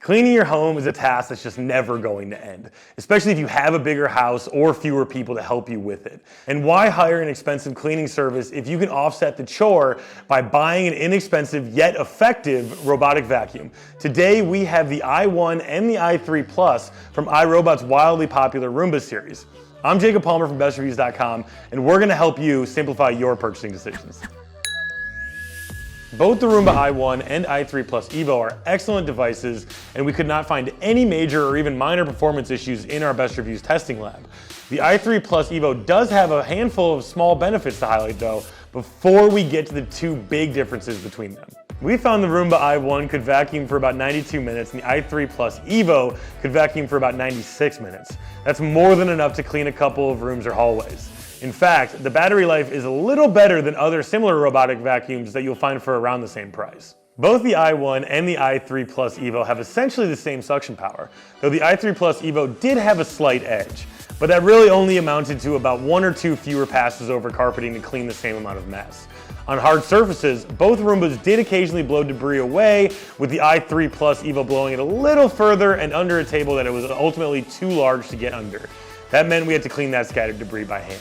Cleaning your home is a task that's just never going to end, especially if you have a bigger house or fewer people to help you with it. And why hire an expensive cleaning service if you can offset the chore by buying an inexpensive yet effective robotic vacuum? Today we have the i1 and the i3 Plus from iRobot's wildly popular Roomba series. I'm Jacob Palmer from bestreviews.com, and we're going to help you simplify your purchasing decisions. Both the Roomba i1 and i3 Plus Evo are excellent devices, and we could not find any major or even minor performance issues in our Best Reviews testing lab. The i3 Plus Evo does have a handful of small benefits to highlight though, before we get to the two big differences between them. We found the Roomba i1 could vacuum for about 92 minutes and the i3 Plus Evo could vacuum for about 96 minutes. That's more than enough to clean a couple of rooms or hallways. In fact, the battery life is a little better than other similar robotic vacuums that you'll find for around the same price. Both the i1 and the i3 Plus Evo have essentially the same suction power, though the i3 Plus Evo did have a slight edge, but that really only amounted to about one or two fewer passes over carpeting to clean the same amount of mess. On hard surfaces, both Roombas did occasionally blow debris away, with the i3 Plus Evo blowing it a little further and under a table that it was ultimately too large to get under. That meant we had to clean that scattered debris by hand.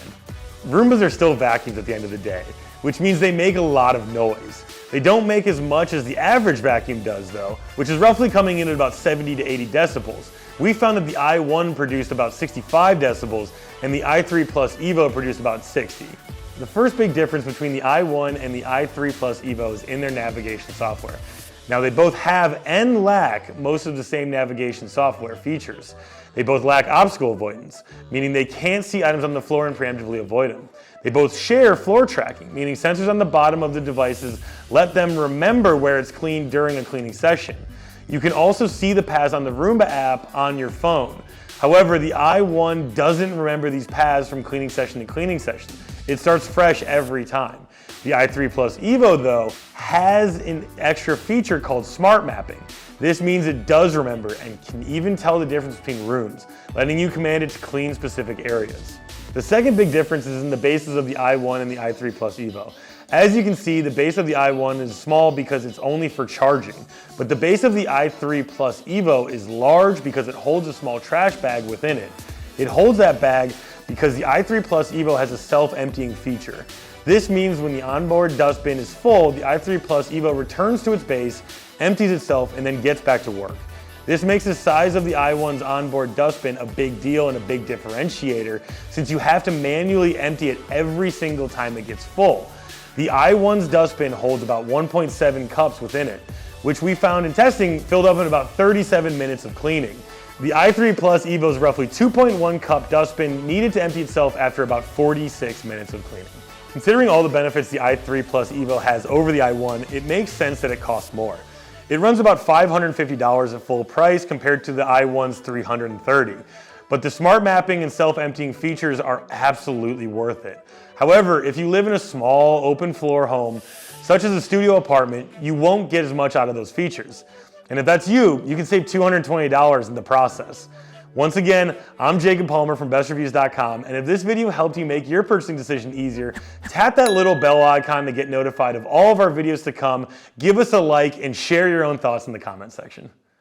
Roombas are still vacuums at the end of the day, which means they make a lot of noise. They don't make as much as the average vacuum does though, which is roughly coming in at about 70 to 80 decibels. We found that the i1 produced about 65 decibels and the i3 Plus Evo produced about 60. The first big difference between the i1 and the i3 Plus Evo is in their navigation software. Now they both have and lack most of the same navigation software features. They both lack obstacle avoidance, meaning they can't see items on the floor and preemptively avoid them. They both share floor tracking, meaning sensors on the bottom of the devices let them remember where it's cleaned during a cleaning session. You can also see the paths on the Roomba app on your phone. However, the i1 doesn't remember these paths from cleaning session to cleaning session. It starts fresh every time. The i3 Plus Evo though has an extra feature called smart mapping. This means it does remember and can even tell the difference between rooms, letting you command it to clean specific areas. The second big difference is in the bases of the i1 and the i3 Plus Evo. As you can see, the base of the i1 is small because it's only for charging, but the base of the i3 Plus Evo is large because it holds a small trash bag within it. It holds that bag because the i3 Plus Evo has a self-emptying feature. This means when the onboard dustbin is full, the i3 Plus Evo returns to its base, empties itself, and then gets back to work. This makes the size of the i1's onboard dustbin a big deal and a big differentiator, since you have to manually empty it every single time it gets full. The i1's dustbin holds about 1.7 cups within it, which we found in testing filled up in about 37 minutes of cleaning. The i3 Plus Evo's roughly 2.1 cup dustbin needed to empty itself after about 46 minutes of cleaning. Considering all the benefits the i3 Plus Evo has over the i1, it makes sense that it costs more. It runs about $550 at full price compared to the i1's $330. But the smart mapping and self-emptying features are absolutely worth it. However, if you live in a small, open floor home, such as a studio apartment, you won't get as much out of those features. And if that's you, you can save $220 in the process. Once again, I'm Jacob Palmer from bestreviews.com, and if this video helped you make your purchasing decision easier, tap that little bell icon to get notified of all of our videos to come, give us a like, and share your own thoughts in the comment section.